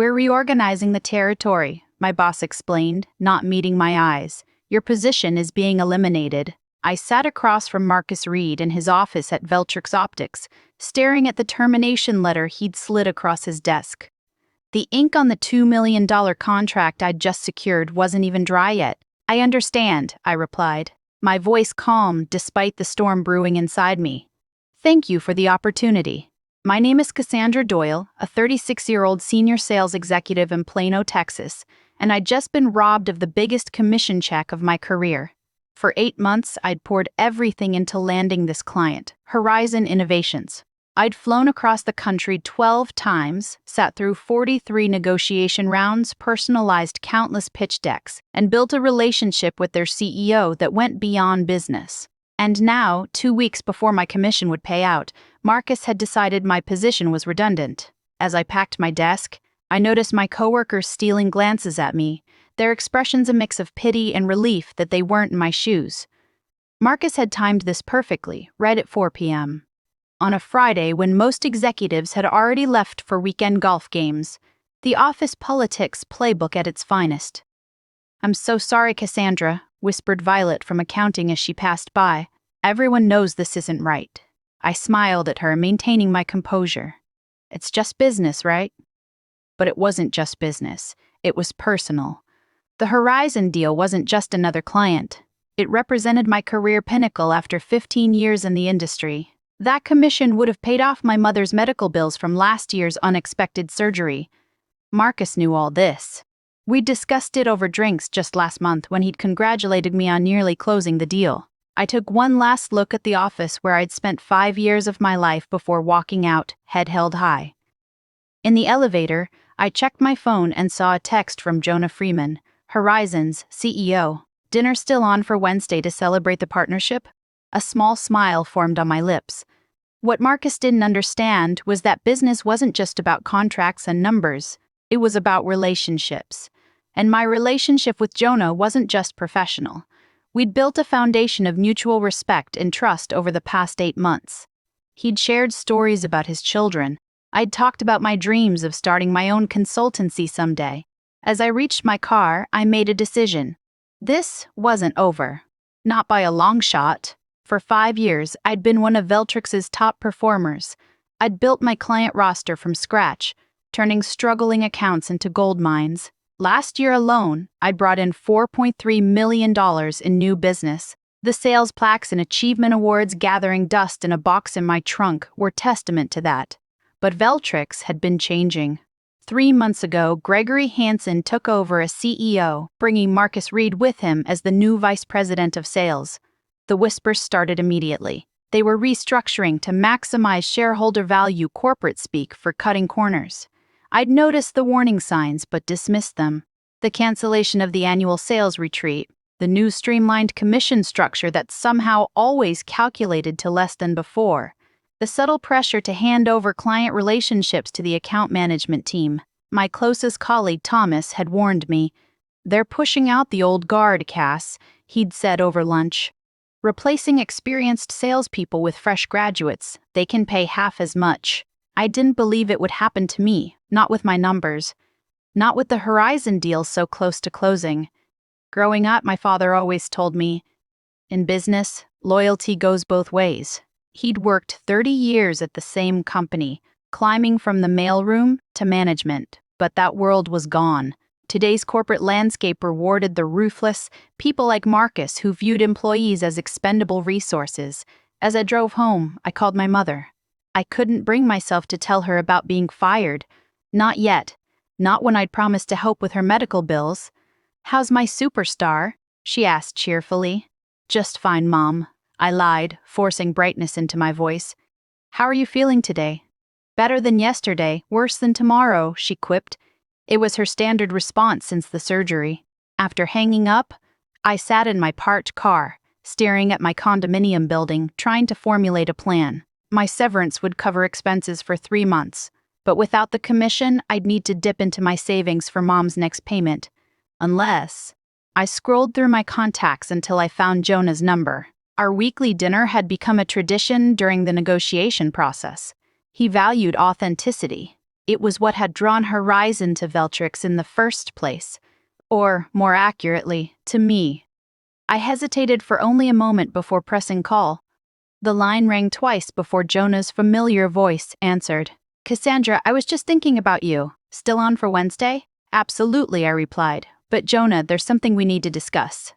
We're reorganizing the territory, my boss explained, not meeting my eyes. Your position is being eliminated. I sat across from Marcus Reed in his office at Veltrix Optics, staring at the termination letter he'd slid across his desk. The ink on the $2 million contract I'd just secured wasn't even dry yet. I understand, I replied, my voice calm despite the storm brewing inside me. Thank you for the opportunity. My name is Cassandra Doyle, a 36-year-old senior sales executive in Plano, Texas, and I'd just been robbed of the biggest commission check of my career. For 8 months, I'd poured everything into landing this client, Horizon Innovations. I'd flown across the country 12 times, sat through 43 negotiation rounds, personalized countless pitch decks, and built a relationship with their CEO that went beyond business. And now, 2 weeks before my commission would pay out, Marcus had decided my position was redundant. As I packed my desk, I noticed my coworkers stealing glances at me, their expressions a mix of pity and relief that they weren't in my shoes. Marcus had timed this perfectly, right at 4 p.m. On a Friday when most executives had already left for weekend golf games, the office politics playbook at its finest. "I'm so sorry, Cassandra," whispered Violet from accounting as she passed by. "Everyone knows this isn't right." I smiled at her, maintaining my composure. "It's just business, right?" But it wasn't just business. It was personal. The Horizon deal wasn't just another client. It represented my career pinnacle after 15 years in the industry. That commission would have paid off my mother's medical bills from last year's unexpected surgery. Marcus knew all this. We discussed it over drinks just last month when he'd congratulated me on nearly closing the deal. I took one last look at the office where I'd spent 5 years of my life before walking out, head held high. In the elevator, I checked my phone and saw a text from Jonah Freeman, Horizon's CEO. "Dinner still on for Wednesday to celebrate the partnership?" A small smile formed on my lips. What Marcus didn't understand was that business wasn't just about contracts and numbers. It was about relationships. And my relationship with Jonah wasn't just professional. We'd built a foundation of mutual respect and trust over the past 8 months. He'd shared stories about his children. I'd talked about my dreams of starting my own consultancy someday. As I reached my car, I made a decision. This wasn't over. Not by a long shot. For 5 years, I'd been one of Veltrix's top performers. I'd built my client roster from scratch, turning struggling accounts into gold mines. Last year alone, I'd brought in $4.3 million in new business. The sales plaques and achievement awards gathering dust in a box in my trunk were testament to that. But Veltrix had been changing. 3 months ago, Gregory Hansen took over as CEO, bringing Marcus Reed with him as the new vice president of sales. The whispers started immediately. They were restructuring to maximize shareholder value, corporate speak for cutting corners. I'd noticed the warning signs but dismissed them. The cancellation of the annual sales retreat, the new streamlined commission structure that somehow always calculated to less than before, the subtle pressure to hand over client relationships to the account management team. My closest colleague Thomas had warned me. "They're pushing out the old guard, Cass," he'd said over lunch. "Replacing experienced salespeople with fresh graduates, they can pay half as much." I didn't believe it would happen to me, not with my numbers. Not with the Horizon deal so close to closing. Growing up, my father always told me, in business, loyalty goes both ways. He'd worked 30 years at the same company, climbing from the mailroom to management, but that world was gone. Today's corporate landscape rewarded the ruthless, people like Marcus who viewed employees as expendable resources. As I drove home, I called my mother. I couldn't bring myself to tell her about being fired. Not yet. Not when I'd promised to help with her medical bills. "How's my superstar?" she asked cheerfully. "Just fine, Mom," I lied, forcing brightness into my voice. "How are you feeling today?" "Better than yesterday, worse than tomorrow," she quipped. It was her standard response since the surgery. After hanging up, I sat in my parked car, staring at my condominium building, trying to formulate a plan. My severance would cover expenses for 3 months, but without the commission, I'd need to dip into my savings for Mom's next payment. Unless... I scrolled through my contacts until I found Jonah's number. Our weekly dinner had become a tradition during the negotiation process. He valued authenticity. It was what had drawn Horizon to Veltrix in the first place. Or, more accurately, to me. I hesitated for only a moment before pressing call. The line rang twice before Jonah's familiar voice answered. "Cassandra, I was just thinking about you. Still on for Wednesday?" "Absolutely," I replied. "But Jonah, there's something we need to discuss."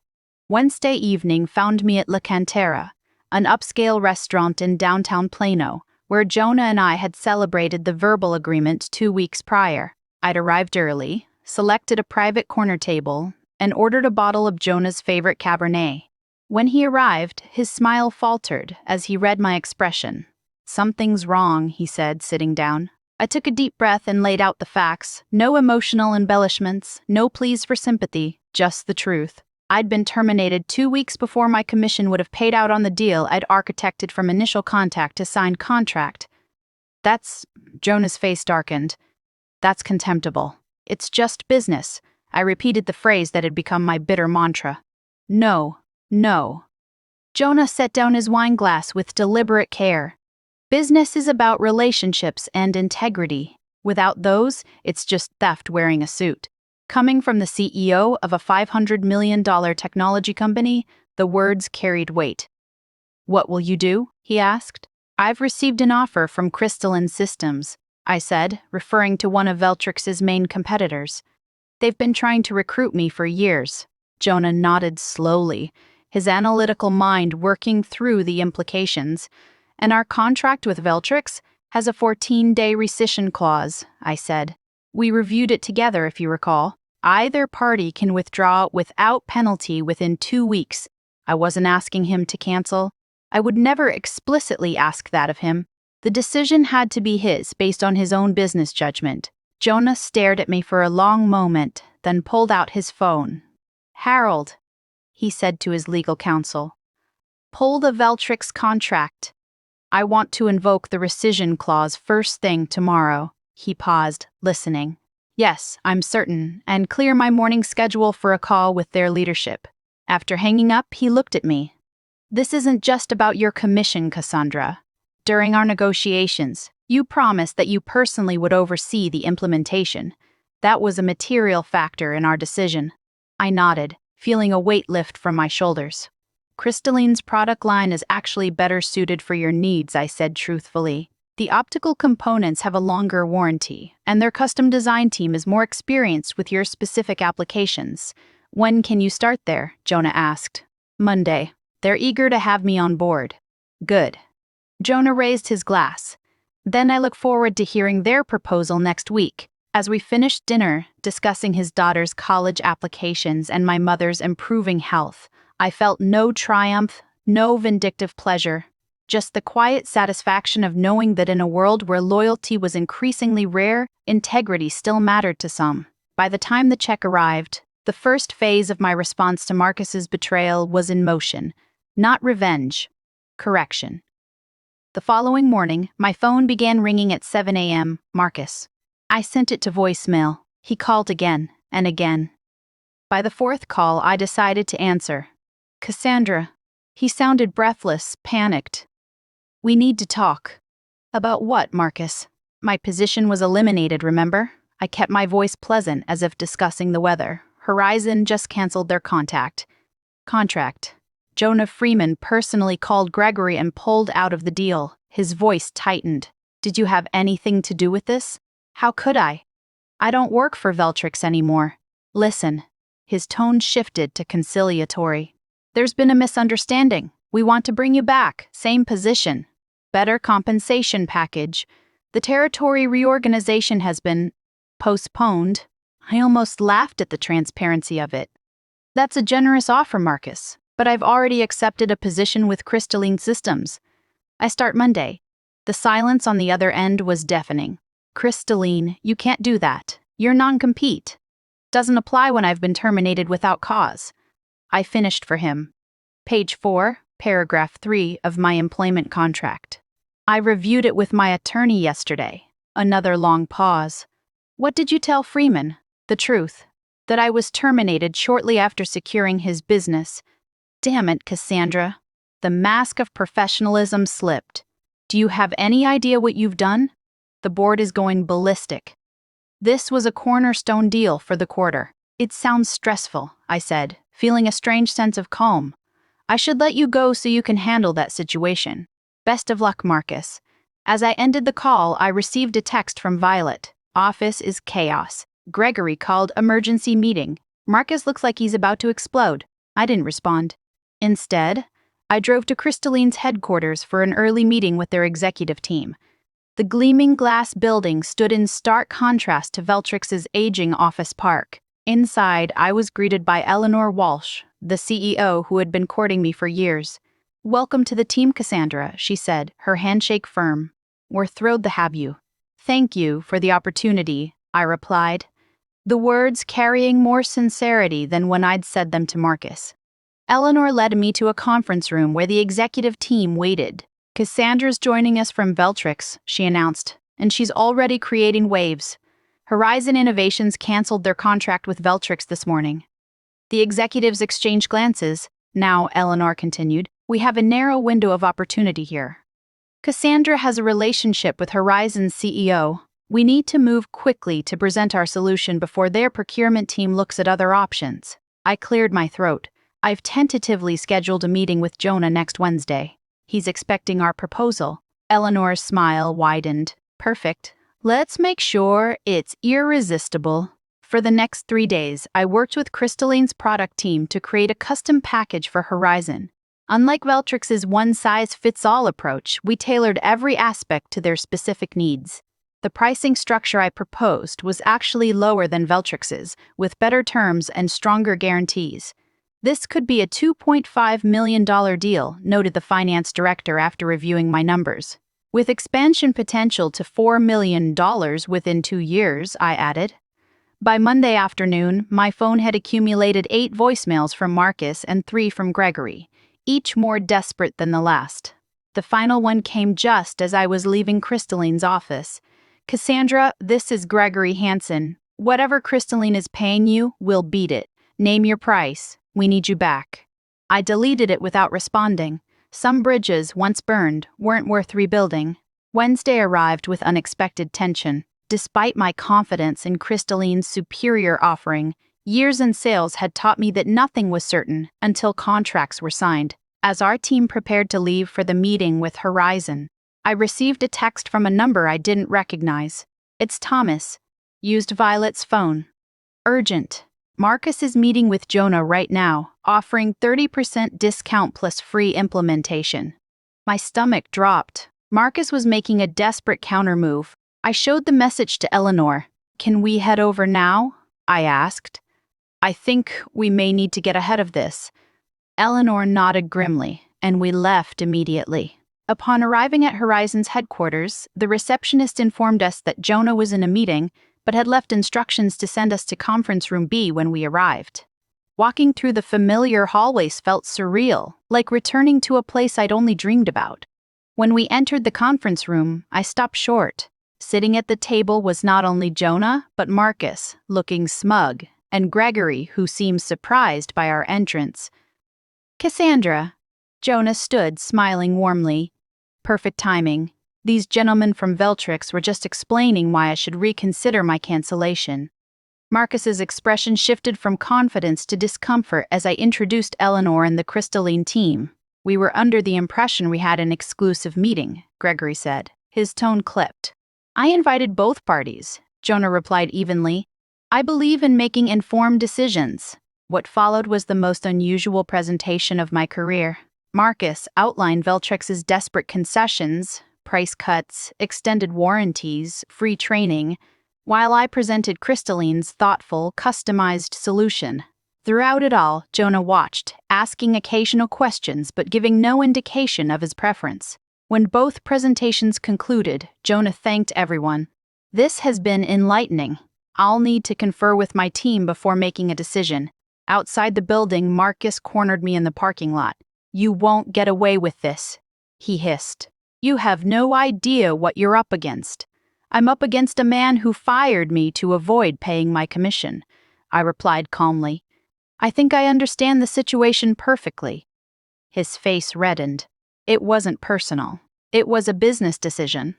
Wednesday evening found me at La Cantera, an upscale restaurant in downtown Plano, where Jonah and I had celebrated the verbal agreement 2 weeks prior. I'd arrived early, selected a private corner table, and ordered a bottle of Jonah's favorite Cabernet. When he arrived, his smile faltered as he read my expression. "Something's wrong," he said, sitting down. I took a deep breath and laid out the facts. No emotional embellishments, no pleas for sympathy, just the truth. I'd been terminated 2 weeks before my commission would have paid out on the deal I'd architected from initial contact to signed contract. Jonah's face darkened. "That's contemptible. It's just business." I repeated the phrase that had become my bitter mantra. No. Jonah set down his wine glass with deliberate care. "Business is about relationships and integrity. Without those, it's just theft wearing a suit." Coming from the CEO of a $500 million technology company, the words carried weight. "What will you do?" he asked. "I've received an offer from Crystalline Systems," I said, referring to one of Veltrix's main competitors. "They've been trying to recruit me for years." Jonah nodded slowly, his analytical mind working through the implications. "And our contract with Veltrix has a 14-day rescission clause," I said. "We reviewed it together, if you recall. Either party can withdraw without penalty within 2 weeks. I wasn't asking him to cancel. I would never explicitly ask that of him. The decision had to be his, based on his own business judgment." Jonah stared at me for a long moment, then pulled out his phone. "Harold," he said to his legal counsel, "pull the Veltrix contract. I want to invoke the rescission clause first thing tomorrow." He paused, listening. "Yes, I'm certain, and clear my morning schedule for a call with their leadership." After hanging up, he looked at me. "This isn't just about your commission, Cassandra. During our negotiations, you promised that you personally would oversee the implementation. That was a material factor in our decision." I nodded, feeling a weight lift from my shoulders. "Crystalline's product line is actually better suited for your needs," I said truthfully. "The optical components have a longer warranty, and their custom design team is more experienced with your specific applications." "When can you start there?" Jonah asked. "Monday. They're eager to have me on board." "Good." Jonah raised his glass. "Then I look forward to hearing their proposal next week." As we finished dinner, discussing his daughter's college applications and my mother's improving health, I felt no triumph, no vindictive pleasure, just the quiet satisfaction of knowing that in a world where loyalty was increasingly rare, integrity still mattered to some. By the time the check arrived, the first phase of my response to Marcus's betrayal was in motion. Not revenge. Correction. The following morning, my phone began ringing at 7 a.m. Marcus. I sent it to voicemail. He called again and again. By the fourth call, I decided to answer. "Cassandra." He sounded breathless, panicked. "We need to talk." "About what, Marcus?" My position was eliminated, remember? I kept my voice pleasant as if discussing the weather. Horizon just canceled their contract. Jonah Freeman personally called Gregory and pulled out of the deal. His voice tightened. "Did you have anything to do with this?" "How could I? I don't work for Veltrix anymore." "Listen." His tone shifted to conciliatory. "There's been a misunderstanding. We want to bring you back. Same position. Better compensation package. The territory reorganization has been postponed." I almost laughed at the transparency of it. "That's a generous offer, Marcus, but I've already accepted a position with Crystalline Systems. I start Monday." The silence on the other end was deafening. "Crystalline, you can't do that. You're non-compete. Doesn't apply when I've been terminated without cause." I finished for him. Page 4, paragraph 3 of my employment contract. "I reviewed it with my attorney yesterday." Another long pause. "What did you tell Freeman?" "The truth. That I was terminated shortly after securing his business." Damn it, Cassandra. The mask of professionalism slipped. "Do you have any idea what you've done?" The board is going ballistic. This was a cornerstone deal for the quarter. It sounds stressful, I said, feeling a strange sense of calm. I should let you go so you can handle that situation. Best of luck, Marcus. As I ended the call, I received a text from Violet. Office is chaos. Gregory called emergency meeting. Marcus looks like he's about to explode. I didn't respond. Instead, I drove to Crystalline's headquarters for an early meeting with their executive team. The gleaming glass building stood in stark contrast to Veltrix's aging office park. Inside, I was greeted by Eleanor Walsh, the CEO who had been courting me for years. "Welcome to the team, Cassandra," she said, her handshake firm. "We're thrilled to have you." "Thank you for the opportunity," I replied, the words carrying more sincerity than when I'd said them to Marcus. Eleanor led me to a conference room where the executive team waited. "Cassandra's joining us from Veltrix," she announced, "and she's already creating waves. Horizon Innovations canceled their contract with Veltrix this morning." The executives exchanged glances. "Now," Eleanor continued, "we have a narrow window of opportunity here. Cassandra has a relationship with Horizon's CEO. We need to move quickly to present our solution before their procurement team looks at other options." I cleared my throat. "I've tentatively scheduled a meeting with Jonah next Wednesday. He's expecting our proposal." Eleanor's smile widened. "Perfect. Let's make sure it's irresistible." For the next 3 days, I worked with Crystalline's product team to create a custom package for Horizon. Unlike Veltrix's one-size-fits-all approach, we tailored every aspect to their specific needs. The pricing structure I proposed was actually lower than Veltrix's, with better terms and stronger guarantees. "This could be a $2.5 million deal," noted the finance director after reviewing my numbers. "With expansion potential to $4 million within 2 years," I added. By Monday afternoon, my phone had accumulated 8 voicemails from Marcus and 3 from Gregory, each more desperate than the last. The final one came just as I was leaving Crystalline's office. "Cassandra, this is Gregory Hansen. Whatever Crystalline is paying you, we'll beat it. Name your price. We need you back." I deleted it without responding. Some bridges, once burned, weren't worth rebuilding. Wednesday arrived with unexpected tension. Despite my confidence in Crystalline's superior offering, years in sales had taught me that nothing was certain until contracts were signed. As our team prepared to leave for the meeting with Horizon, I received a text from a number I didn't recognize. "It's Thomas. Used Violet's phone. Urgent. Marcus is meeting with Jonah right now, offering 30% discount plus free implementation." My stomach dropped. Marcus was making a desperate countermove. I showed the message to Eleanor. "Can we head over now?" I asked. "I think we may need to get ahead of this." Eleanor nodded grimly, and we left immediately. Upon arriving at Horizon's headquarters, the receptionist informed us that Jonah was in a meeting, but had left instructions to send us to Conference Room B when we arrived. Walking through the familiar hallways felt surreal, like returning to a place I'd only dreamed about. When we entered the conference room, I stopped short. Sitting at the table was not only Jonah, but Marcus, looking smug, and Gregory, who seemed surprised by our entrance. "Cassandra." Jonah stood, smiling warmly. Perfect timing. These gentlemen from Veltrix were just explaining why I should reconsider my cancellation. Marcus's expression shifted from confidence to discomfort as I introduced Eleanor and the Crystalline team. "We were under the impression we had an exclusive meeting," Gregory said. His tone clipped. "I invited both parties," Jonah replied evenly. "I believe in making informed decisions." What followed was the most unusual presentation of my career. Marcus outlined Veltrix's desperate concessions, price cuts, extended warranties, free training, while I presented Crystalline's thoughtful, customized solution. Throughout it all, Jonah watched, asking occasional questions but giving no indication of his preference. When both presentations concluded, Jonah thanked everyone. "This has been enlightening. I'll need to confer with my team before making a decision." Outside the building, Marcus cornered me in the parking lot. "You won't get away with this," he hissed. "You have no idea what you're up against." "I'm up against a man who fired me to avoid paying my commission," I replied calmly. "I think I understand the situation perfectly." His face reddened. "It wasn't personal. It was a business decision."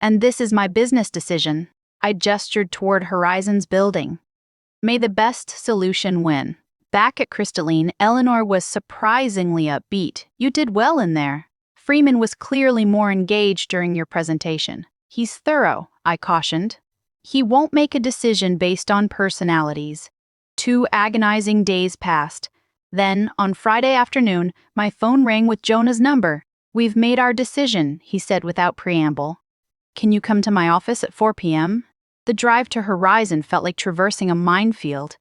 And this is my business decision. I gestured toward Horizon's building. May the best solution win. Back at Crystalline, Eleanor was surprisingly upbeat. You did well in there. Freeman was clearly more engaged during your presentation. He's thorough, I cautioned. He won't make a decision based on personalities. 2 agonizing days passed. Then, on Friday afternoon, my phone rang with Jonah's number. We've made our decision, he said without preamble. Can you come to my office at 4 p.m.? The drive to Horizon felt like traversing a minefield.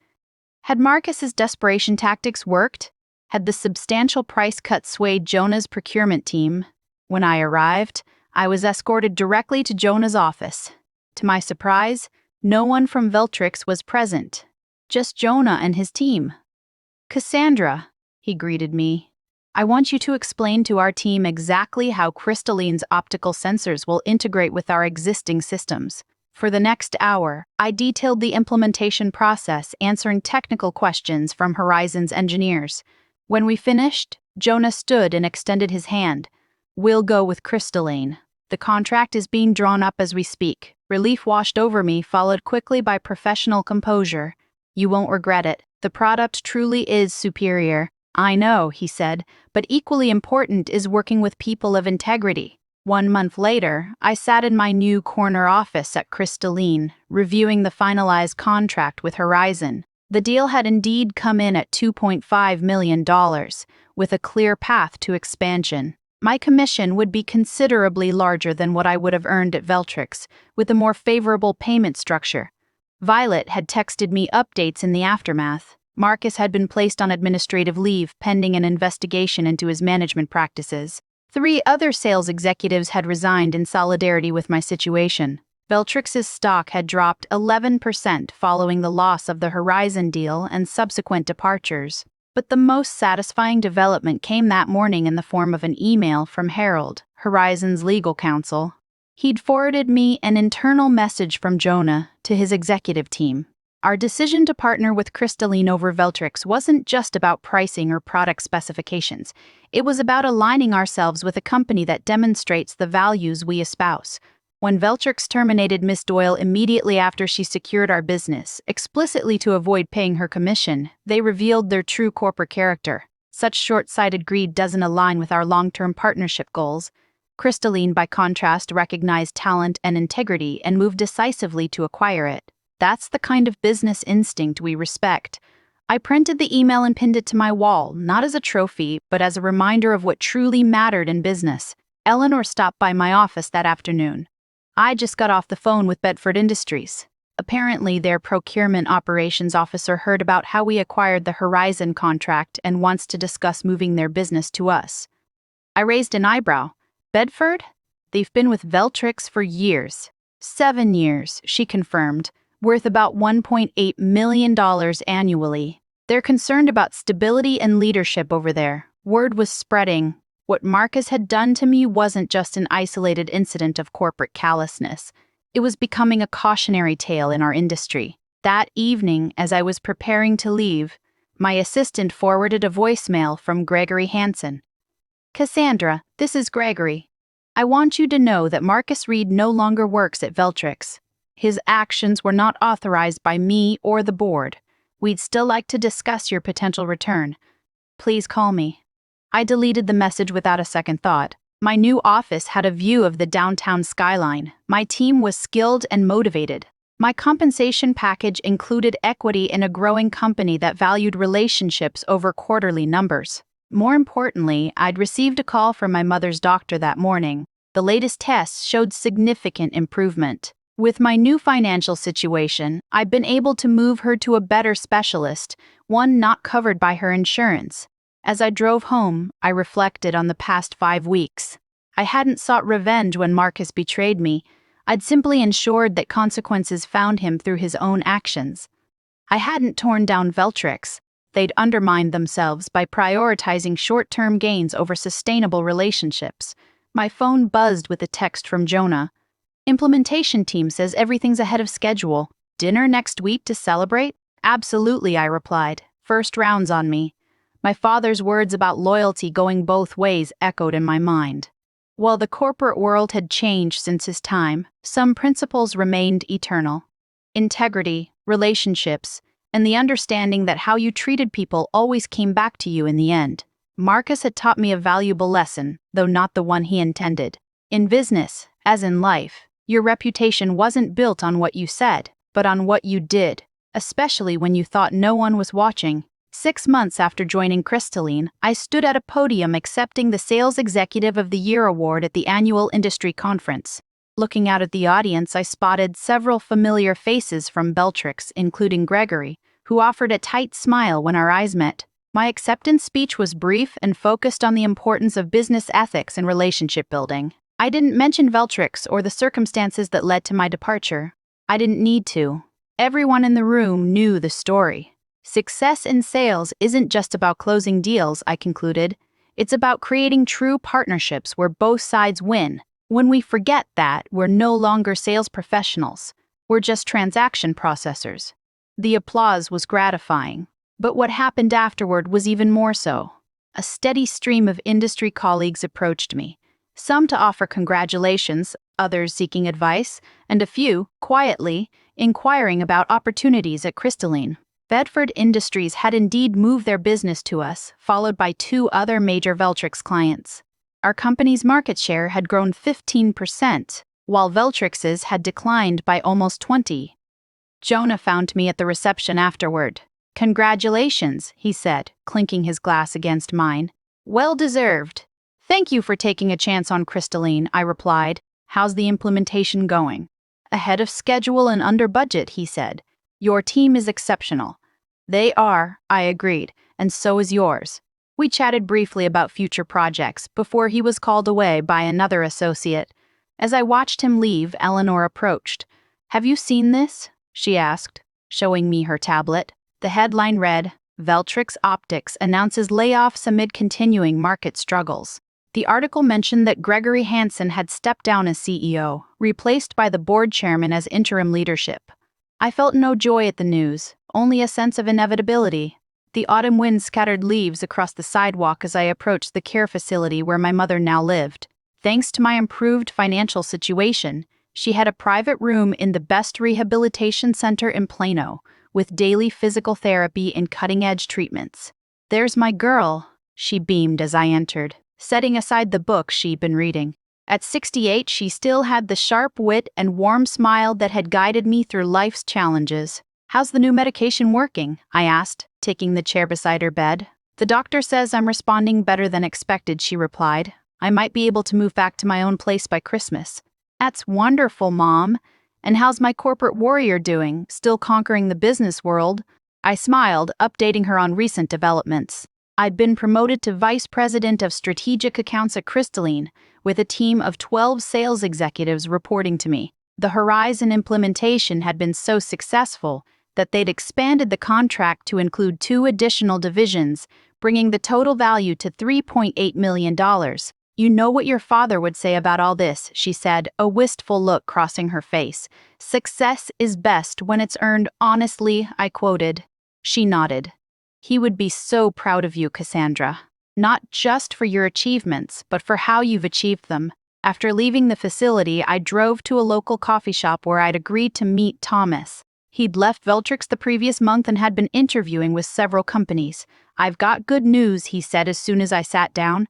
Had Marcus's desperation tactics worked? Had the substantial price cut swayed Jonah's procurement team? When I arrived, I was escorted directly to Jonah's office. To my surprise, no one from Veltrix was present. Just Jonah and his team. Cassandra, he greeted me. I want you to explain to our team exactly how Crystalline's optical sensors will integrate with our existing systems. For the next hour, I detailed the implementation process, answering technical questions from Horizon's engineers. When we finished, Jonah stood and extended his hand. We'll go with Crystalline. The contract is being drawn up as we speak. Relief washed over me, followed quickly by professional composure. You won't regret it. The product truly is superior. I know, he said, but equally important is working with people of integrity. 1 month later, I sat in my new corner office at Crystalline, reviewing the finalized contract with Horizon. The deal had indeed come in at $2.5 million, with a clear path to expansion. My commission would be considerably larger than what I would have earned at Veltrix, with a more favorable payment structure. Violet had texted me updates in the aftermath. Marcus had been placed on administrative leave pending an investigation into his management practices. 3 other sales executives had resigned in solidarity with my situation. Veltrix's stock had dropped 11% following the loss of the Horizon deal and subsequent departures. But the most satisfying development came that morning in the form of an email from Harold, Horizon's legal counsel. He'd forwarded me an internal message from Jonah to his executive team. Our decision to partner with Crystalline over Veltrix wasn't just about pricing or product specifications. It was about aligning ourselves with a company that demonstrates the values we espouse. When Veltrix terminated Miss Doyle immediately after she secured our business, explicitly to avoid paying her commission, they revealed their true corporate character. Such short-sighted greed doesn't align with our long-term partnership goals. Crystalline, by contrast, recognized talent and integrity and moved decisively to acquire it. That's the kind of business instinct we respect. I printed the email and pinned it to my wall, not as a trophy, but as a reminder of what truly mattered in business. Eleanor stopped by my office that afternoon. I just got off the phone with Bedford Industries. Apparently, their procurement operations officer heard about how we acquired the Horizon contract and wants to discuss moving their business to us. I raised an eyebrow. Bedford? They've been with Veltrix for years. 7 years, she confirmed, worth about $1.8 million annually. They're concerned about stability and leadership over there. Word was spreading. What Marcus had done to me wasn't just an isolated incident of corporate callousness. It was becoming a cautionary tale in our industry. That evening, as I was preparing to leave, my assistant forwarded a voicemail from Gregory Hansen. Cassandra, this is Gregory. I want you to know that Marcus Reed no longer works at Veltrix. His actions were not authorized by me or the board. We'd still like to discuss your potential return. Please call me. I deleted the message without a second thought. My new office had a view of the downtown skyline. My team was skilled and motivated. My compensation package included equity in a growing company that valued relationships over quarterly numbers. More importantly, I'd received a call from my mother's doctor that morning. The latest tests showed significant improvement. With my new financial situation, I'd been able to move her to a better specialist, one not covered by her insurance. As I drove home, I reflected on the past 5 weeks. I hadn't sought revenge when Marcus betrayed me. I'd simply ensured that consequences found him through his own actions. I hadn't torn down Veltrix. They'd undermined themselves by prioritizing short-term gains over sustainable relationships. My phone buzzed with a text from Jonah. Implementation team says everything's ahead of schedule. Dinner next week to celebrate? Absolutely, I replied. First round's on me. My father's words about loyalty going both ways echoed in my mind. While the corporate world had changed since his time, some principles remained eternal. Integrity, relationships, and the understanding that how you treated people always came back to you in the end. Marcus had taught me a valuable lesson, though not the one he intended. In business, as in life, your reputation wasn't built on what you said, but on what you did, especially when you thought no one was watching. 6 months after joining Crystalline, I stood at a podium accepting the Sales Executive of the Year award at the annual industry conference. Looking out at the audience, I spotted several familiar faces from Beltrix, including Gregory, who offered a tight smile when our eyes met. My acceptance speech was brief and focused on the importance of business ethics and relationship building. I didn't mention Veltrix or the circumstances that led to my departure. I didn't need to. Everyone in the room knew the story. Success in sales isn't just about closing deals, I concluded. It's about creating true partnerships where both sides win. When we forget that, we're no longer sales professionals. We're just transaction processors. The applause was gratifying, but what happened afterward was even more so. A steady stream of industry colleagues approached me, some to offer congratulations, others seeking advice, and a few, quietly, inquiring about opportunities at Crystalline. Bedford Industries had indeed moved their business to us, followed by 2 other major Veltrix clients. Our company's market share had grown 15%, while Veltrix's had declined by almost 20%. Jonah found me at the reception afterward. "Congratulations," he said, clinking his glass against mine. "Well deserved." "Thank you for taking a chance on Crystalline," I replied. "How's the implementation going?" "Ahead of schedule and under budget," he said. "Your team is exceptional." "They are," I agreed, "and so is yours." We chatted briefly about future projects before he was called away by another associate. As I watched him leave, Eleanor approached. "Have you seen this?" she asked, showing me her tablet. The headline read, "Veltrix Optics announces layoffs amid continuing market struggles." The article mentioned that Gregory Hansen had stepped down as CEO, replaced by the board chairman as interim leadership. I felt no joy at the news, only a sense of inevitability. The autumn wind scattered leaves across the sidewalk as I approached the care facility where my mother now lived. Thanks to my improved financial situation, she had a private room in the best rehabilitation center in Plano, with daily physical therapy and cutting-edge treatments. "There's my girl," she beamed as I entered, setting aside the book she'd been reading. At 68, she still had the sharp wit and warm smile that had guided me through life's challenges. "How's the new medication working?" I asked, taking the chair beside her bed. "The doctor says I'm responding better than expected," she replied. "I might be able to move back to my own place by Christmas." "That's wonderful, Mom. And how's my corporate warrior doing, still conquering the business world?" I smiled, updating her on recent developments. I'd been promoted to Vice President of Strategic Accounts at Crystalline, with a team of 12 sales executives reporting to me. The Horizon implementation had been so successful that they'd expanded the contract to include 2 additional divisions, bringing the total value to $3.8 million. "You know what your father would say about all this," she said, a wistful look crossing her face. "Success is best when it's earned honestly," I quoted. She nodded. "He would be so proud of you, Cassandra. Not just for your achievements, but for how you've achieved them." After leaving the facility, I drove to a local coffee shop where I'd agreed to meet Thomas. He'd left Veltrix the previous month and had been interviewing with several companies. "I've got good news," he said as soon as I sat down.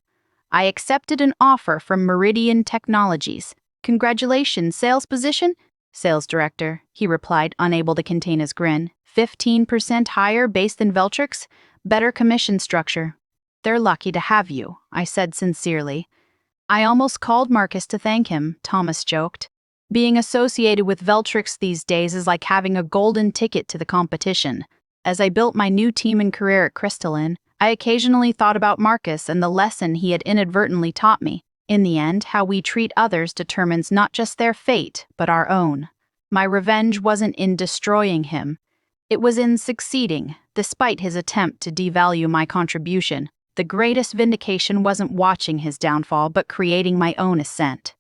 "I accepted an offer from Meridian Technologies." "Congratulations, sales position?" "Sales director," he replied, unable to contain his grin. 15% higher base than Veltrix, better commission structure. "They're lucky to have you," I said sincerely. "I almost called Marcus to thank him," Thomas joked. "Being associated with Veltrix these days is like having a golden ticket to the competition." As I built my new team and career at Crystalline, I occasionally thought about Marcus and the lesson he had inadvertently taught me. In the end, how we treat others determines not just their fate, but our own. My revenge wasn't in destroying him. It was in succeeding, despite his attempt to devalue my contribution. The greatest vindication wasn't watching his downfall, but creating my own ascent.